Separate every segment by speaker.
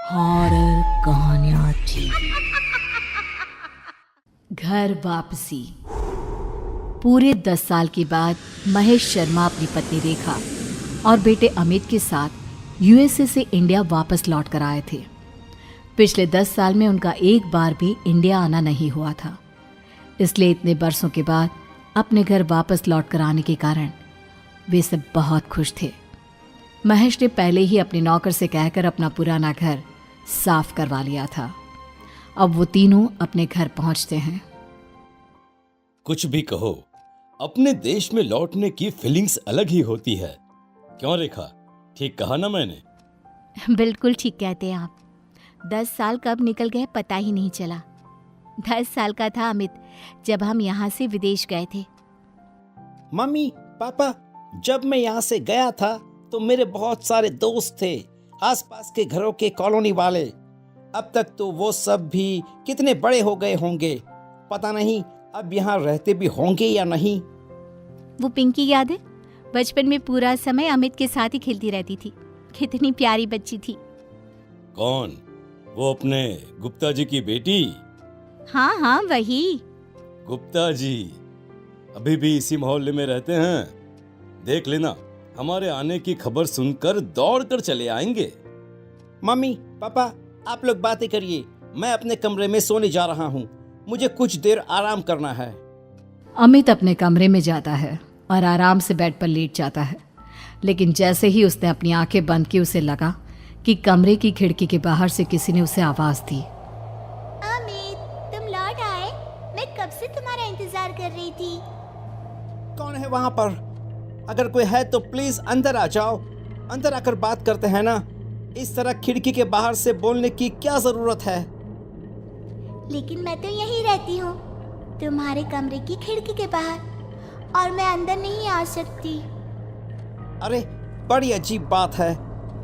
Speaker 1: Horror कहानियाँ थी। घर वापसी। पूरे 10 साल के बाद महेश शर्मा अपनी पत्नी रेखा और बेटे अमित के साथ यूएसए से इंडिया वापस लौट कर आए थे। पिछले 10 साल में उनका एक बार भी इंडिया आना नहीं हुआ था, इसलिए इतने बरसों के बाद अपने घर वापस लौट कर आने के कारण वे सब बहुत खुश थे। महेश ने पहले ही अपने नौकर से कहकर अपना पुराना घर साफ करवा लिया था। अब वो तीनों अपने घर पहुंचते हैं।
Speaker 2: कुछ भी कहो, अपने देश में लौटने की फीलिंग्स अलग ही होती है। क्यों रेखा, ठीक कहा ना मैंने?
Speaker 3: बिल्कुल ठीक कहते हैं आप। 10 साल कब निकल गए पता ही नहीं चला। 10 साल का था अमित जब हम यहाँ से विदेश गए थे।
Speaker 4: मम्मी पापा, जब मैं यहाँ से गया था तो मेरे बहुत सारे दोस्त थे, आसपास के घरों के कॉलोनी वाले। अब तक तो वो सब भी कितने बड़े हो गए होंगे, पता नहीं अब यहाँ रहते भी होंगे या नहीं।
Speaker 3: वो पिंकी याद है? बचपन में पूरा समय अमित के साथ ही खेलती रहती थी। कितनी प्यारी बच्ची थी।
Speaker 2: कौन? वो अपने गुप्ता जी की बेटी?
Speaker 3: हाँ वही।
Speaker 2: गुप्ता जी अभी भी इसी मोहल्ले में रहते हैं? देख लेना, हमारे आने की खबर सुनकर दौड़ कर चले आएंगे।
Speaker 4: मम्मी पापा, आप लोग बातें करिए, मैं अपने कमरे में सोने जा रहा हूँ। मुझे कुछ देर आराम करना है।
Speaker 1: अमित अपने कमरे में जाता है और आराम से बेड पर लेट जाता है, लेकिन जैसे ही उसने अपनी आंखें बंद की उसे लगा कि कमरे की खिड़की के बाहर से किसी ने उसे आवाज दी।
Speaker 3: अमित, तुम लौट आए? मैं कब से तुम्हारा इंतजार कर रही थी।
Speaker 4: कौन है वहाँ पर? अगर कोई है तो प्लीज अंदर आ जाओ। अंदर आकर बात करते हैं ना। इस तरह खिड़की के बाहर से बोलने की क्या जरूरत है?
Speaker 3: लेकिन मैं तो यहीं रहती हूँ, तुम्हारे कमरे की खिड़की के बाहर, और मैं अंदर नहीं आ सकती।
Speaker 4: अरे बड़ी अजीब बात है,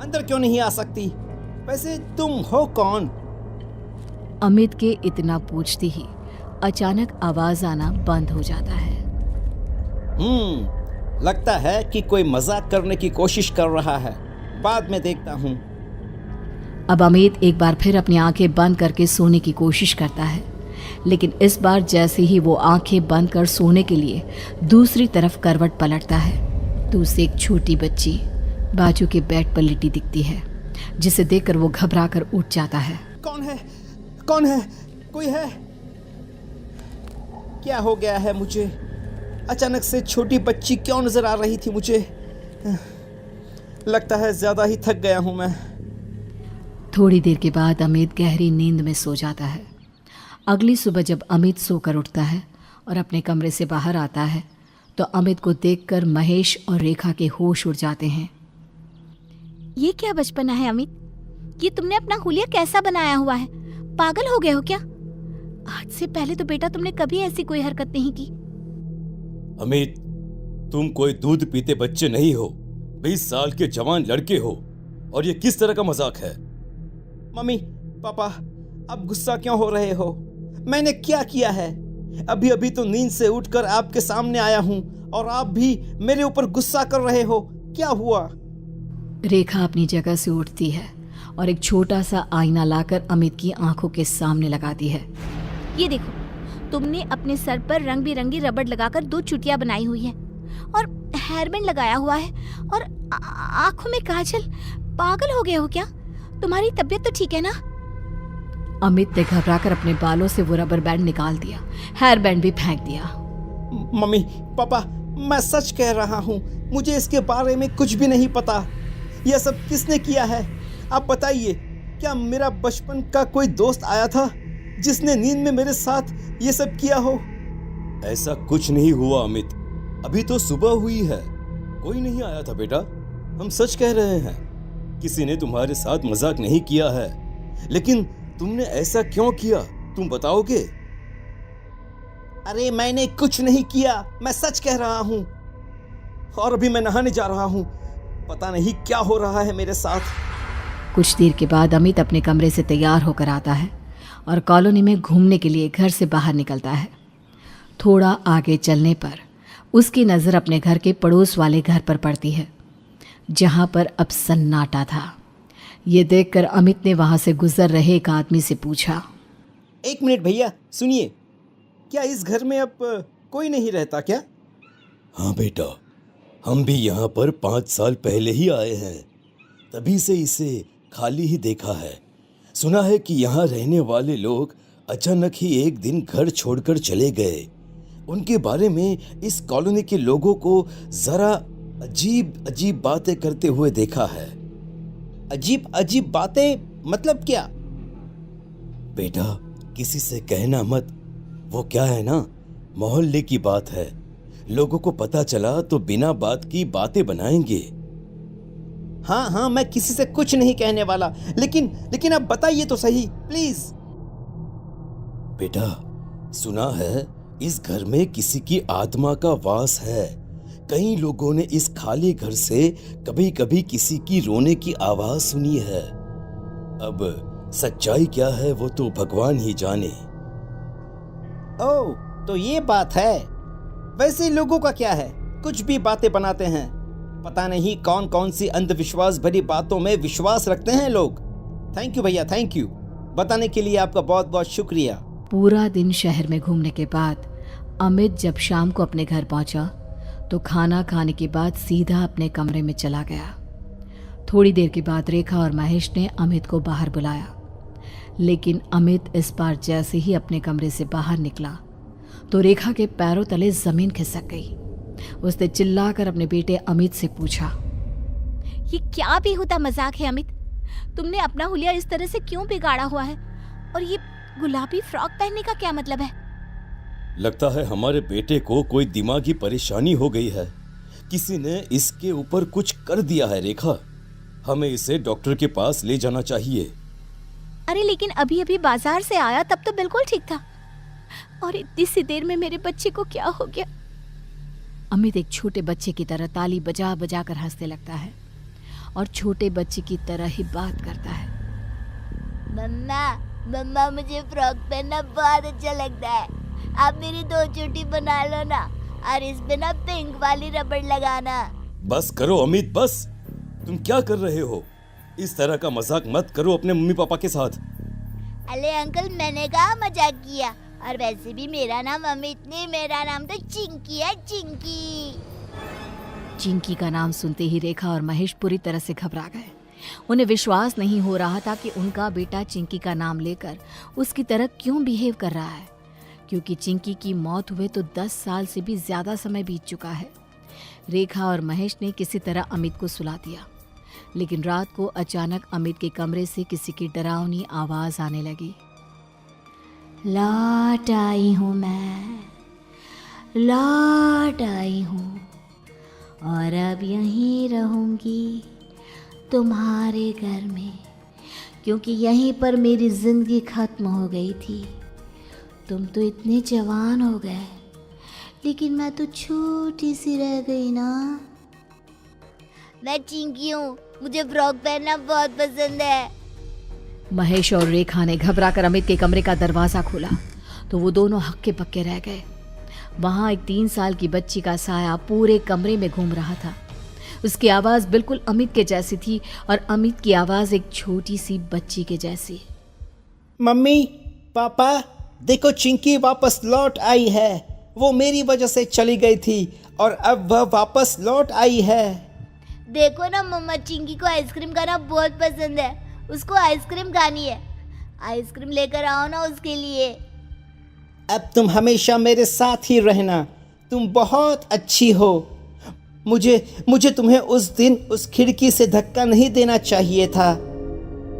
Speaker 4: अंदर क्यों नहीं आ सकती? वैसे तुम हो कौन?
Speaker 1: अमित के इतना पूछते ही अचानक आवाज आना बंद हो जाता है।
Speaker 4: लगता है कि कोई मजाक करने की कोशिश कर रहा है। बाद में देखता हूँ।
Speaker 1: अब अमित एक बार फिर अपनी आंखें बंद करके सोने की कोशिश करता है, लेकिन इस बार जैसे ही वो आंखें बंद कर सोने के लिए दूसरी तरफ करवट पलटता है तो उसे एक छोटी बच्ची बाजू के बेड पर लेटी दिखती है, जिसे देखकर वो घबरा कर उठ जाता है।
Speaker 4: कौन है? कौन है? कोई है? क्या हो गया है मुझे? अचानक से छोटी बच्ची क्यों नजर आ रही थी मुझे? लगता है ज्यादा ही थक गया हूं मैं।
Speaker 1: थोड़ी देर के बाद अमित गहरी नींद में सो जाता है। अगली सुबह जब अमित सोकर उठता है और अपने कमरे से बाहर आता है तो अमित को देखकर महेश और रेखा के होश उड़ जाते हैं।
Speaker 3: ये क्या बचपना है अमित? ये तुमने अपना हुलिया कैसा बनाया हुआ है? पागल हो गए हो क्या? आज से पहले तो बेटा तुमने कभी ऐसी कोई हरकत नहीं की।
Speaker 2: अमित, तुम कोई दूध पीते बच्चे नहीं हो, 20 साल के जवान लड़के हो, और ये किस तरह का मजाक है?
Speaker 4: मम्मी पापा, अब गुस्सा क्यों हो रहे हो? मैंने क्या किया है? अभी अभी तो नींद से उठकर आपके सामने आया हूँ और आप भी मेरे ऊपर गुस्सा कर रहे हो। क्या हुआ?
Speaker 1: रेखा अपनी जगह से उठती है और एक छोटा सा आईना लाकर अमित की आंखों के सामने लगाती है।
Speaker 3: ये देखो, तुमने अपने सर पर रंग बिरंगी रबड़ लगाकर 2 चुटिया बनाई हुई है और हेयर बैंड लगाया हुआ है और आंखों में काजल। पागल हो गए हो क्या? तुम्हारी तबीयत तो ठीक है ना?
Speaker 1: अमित ने घबराकर अपने बालों से वो रबर बैंड निकाल दिया, हेयर बैंड भी फेंक दिया।
Speaker 4: मम्मी पापा, मैं सच कह रहा हूँ, मुझे इसके बारे में कुछ भी नहीं पता। यह सब किसने किया है? आप बताइए। क्या मेरा बचपन का कोई दोस्त आया था जिसने नींद में मेरे साथ ये सब किया हो?
Speaker 2: ऐसा कुछ नहीं हुआ अमित, अभी तो सुबह हुई है। कोई नहीं आया था बेटा, हम सच कह रहे हैं। किसी ने तुम्हारे साथ मजाक नहीं किया है, लेकिन तुमने ऐसा क्यों किया, तुम बताओगे?
Speaker 4: अरे मैंने कुछ नहीं किया, मैं सच कह रहा हूँ। और अभी मैं नहाने जा रहा हूँ। पता नहीं क्या हो रहा है मेरे साथ।
Speaker 1: कुछ देर के बाद अमित अपने कमरे से तैयार होकर आता है और कॉलोनी में घूमने के लिए घर से बाहर निकलता है। थोड़ा आगे चलने पर उसकी नज़र अपने घर के पड़ोस वाले घर पर पड़ती है, जहाँ पर अब सन्नाटा था। ये देखकर अमित ने वहां से गुजर रहे एक आदमी से पूछा।
Speaker 4: 1 मिनट भैया, सुनिए, क्या इस घर में अब कोई नहीं रहता क्या?
Speaker 2: हाँ बेटा, हम भी यहाँ पर 5 साल पहले ही आए हैं, तभी से इसे खाली ही देखा है। सुना है कि यहाँ रहने वाले लोग अचानक ही एक दिन घर छोड़कर चले गए। उनके बारे में इस कॉलोनी के लोगों को जरा अजीब अजीब बातें करते हुए देखा है।
Speaker 4: अजीब अजीब बातें मतलब क्या?
Speaker 2: बेटा, किसी से कहना मत, वो क्या है ना, मोहल्ले की बात है। लोगों को पता चला तो बिना बात की बातें बनाएंगे।
Speaker 4: हाँ हाँ, मैं किसी से कुछ नहीं कहने वाला, लेकिन अब बताइए तो सही प्लीज।
Speaker 2: बेटा, सुना है इस घर में किसी की आत्मा का वास है। कई लोगों ने इस खाली घर से कभी कभी किसी की रोने की आवाज सुनी है। अब सच्चाई क्या है वो तो भगवान ही जाने।
Speaker 4: ओह, तो ये बात है। वैसे लोगों का क्या है, कुछ भी बातें बनाते हैं। पता नहीं कौन कौन सी अंधविश्वास भरी बातों में विश्वास रखते हैं लोग। थैंक यू भैया, थैंक यू। बताने के लिए आपका बहुत बहुत शुक्रिया।
Speaker 1: पूरा दिन शहर में घूमने के बाद अमित जब शाम को अपने घर पहुंचा तो खाना खाने के बाद सीधा अपने कमरे में चला गया। थोड़ी देर के बाद रेखा और महेश ने अमित को बाहर बुलाया, लेकिन अमित इस बार जैसे ही अपने कमरे से बाहर निकला तो रेखा के पैरों तले जमीन खिसक गई। उसने चिल्लाकर अपने बेटे अमित से पूछा,
Speaker 3: ये क्या बेहुदा मजाक है अमित? तुमने अपना हुलिया इस तरह से क्यों बिगाड़ा हुआ है? और ये गुलाबी फ्रॉक पहनने का क्या मतलब है?
Speaker 2: लगता है हमारे बेटे को कोई दिमागी परेशानी हो गई है। किसी ने इसके ऊपर कुछ कर दिया है रेखा। हमें इसे डॉक्टर के पास ले जाना चाहिए।
Speaker 3: अरे लेकिन अभी अभी बाजार से आया, तब तो बिल्कुल ठीक था, और इतनी सी देर में मेरे बच्चे को क्या हो गया?
Speaker 1: अमित एक छोटे बच्चे की तरह ताली बजा बजा कर हंसने लगता है और छोटे बच्चे की तरह ही बात करता है।
Speaker 3: मम्मा मम्मा, मुझे फ्रॉक पहनना बहुत अच्छा लगता है। आप मेरी 2 चोटी बना लो ना, और इस पे ना पिंक वाली रबड़ लगाना।
Speaker 2: बस करो अमित, बस। तुम क्या कर रहे हो? इस तरह का मजाक मत करो अपने मम्मी पापा के साथ।
Speaker 3: अरे अंकल, मैंने कहा मजाक किया, और वैसे भी मेरा नाम अमित नहीं, मेरा नाम तो चिंकी है, चिंकी।
Speaker 1: चिंकी का नाम सुनते ही रेखा और महेश पूरी तरह से घबरा गए। उन्हें विश्वास नहीं हो रहा था कि उनका बेटा चिंकी का नाम लेकर उसकी तरह क्यों बिहेव कर रहा है, क्योंकि चिंकी की मौत हुए तो 10 साल से भी ज्यादा समय बीत चुका है। रेखा और महेश ने किसी तरह अमित को सुला दिया, लेकिन रात को अचानक अमित के कमरे से किसी की डरावनी आवाज आने लगी। लौट आई हूँ मैं, लौट आई हूँ, और अब यहीं रहूँगी तुम्हारे घर में, क्योंकि यहीं पर मेरी जिंदगी खत्म हो गई थी। तुम तो इतने जवान हो गए, लेकिन मैं तो छोटी सी रह गई ना।
Speaker 3: मैं चिंकी हूँ, मुझे फ्रॉक पहनना बहुत पसंद है।
Speaker 1: महेश और रेखा ने घबराकर अमित के कमरे का दरवाजा खोला तो वो दोनों हक्के बक्के रह गए। वहां एक 3 साल की बच्ची का साया पूरे कमरे में घूम रहा था। उसकी आवाज बिल्कुल अमित के जैसी थी और अमित की आवाज एक छोटी सी बच्ची के जैसी।
Speaker 4: मम्मी पापा, देखो चिंकी वापस लौट आई है। वो मेरी वजह से चली गई थी और अब वह वापस लौट आई है।
Speaker 3: देखो ना मम्मा, चिंकी को आइसक्रीम खाना बहुत पसंद है, उसको आइसक्रीम खानी है। आइसक्रीम लेकर आओ ना उसके लिए।
Speaker 4: अब तुम हमेशा मेरे साथ ही रहना, तुम बहुत अच्छी हो। मुझे तुम्हें उस दिन उस खिड़की से धक्का नहीं देना चाहिए था।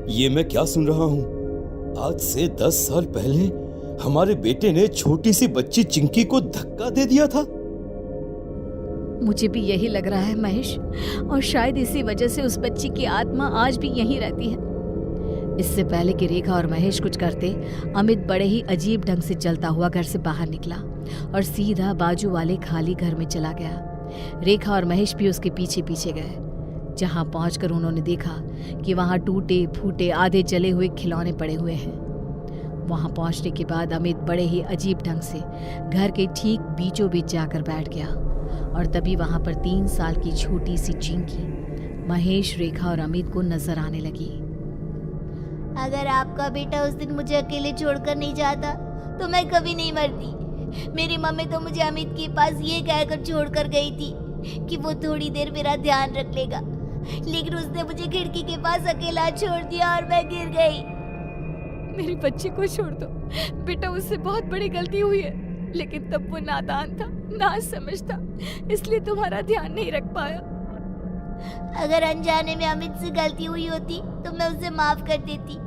Speaker 2: ये मैं क्या सुन रहा हूँ? आज से 10 साल पहले हमारे बेटे ने छोटी सी बच्ची चिंकी को धक्का दे दिया था।
Speaker 1: मुझे भी यही लग रहा है महेश, और शायद इसी वजह से उस बच्ची की आत्मा आज भी यहीं रहती है। इससे पहले कि रेखा और महेश कुछ करते, अमित बड़े ही अजीब ढंग से चलता हुआ घर से बाहर निकला और सीधा बाजू वाले खाली घर में चला गया। रेखा और महेश भी उसके पीछे पीछे गए। जहां पहुंचकर उन्होंने देखा कि वहां टूटे फूटे आधे जले हुए खिलौने पड़े हुए हैं। वहां पहुंचने के बाद अमित बड़े ही अजीब ढंग से घर के ठीक बीचों बीच जाकर बैठ गया, और तभी वहां पर 3 साल की छोटी सी चिंकी महेश, रेखा और अमित को नजर आने लगी।
Speaker 3: अगर आपका बेटा उस दिन मुझे अकेले छोड़कर नहीं जाता तो मैं कभी नहीं मरती। मेरी मम्मी तो मुझे अमित के पास ये कहकर छोड़कर गई थी कि वो थोड़ी देर मेरा ध्यान रख लेगा, लेकिन उसने मुझे खिड़की के पास अकेला छोड़ दिया और मैं गिर गई।
Speaker 1: मेरे बच्चे को छोड़ दो बेटा, उससे बहुत बड़ी गलती हुई है, लेकिन तब वो नादान था, ना समझता, इसलिए तुम्हारा ध्यान नहीं रख पाया।
Speaker 3: अगर अनजाने में अमित से गलती हुई होती तो मैं उसे माफ कर देती,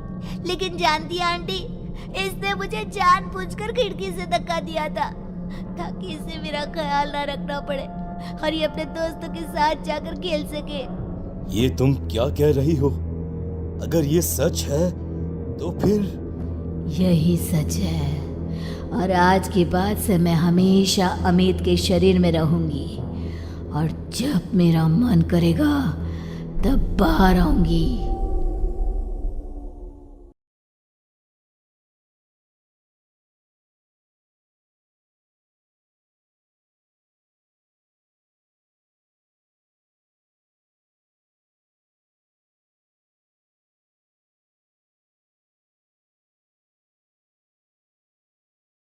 Speaker 3: लेकिन जानती है आंटी, इसने मुझे जानबूझकर खिड़की से धक्का दिया था ताकि इसे मेरा ख्याल ना रखना पड़े और ये अपने दोस्तों के साथ जाकर खेल सके।
Speaker 2: ये तुम क्या कह रही हो? अगर ये सच है तो फिर
Speaker 1: यही सच है, और आज के बाद से मैं हमेशा अमित के शरीर में रहूंगी, और जब मेरा मन करेगा तब बाहर आऊंगी।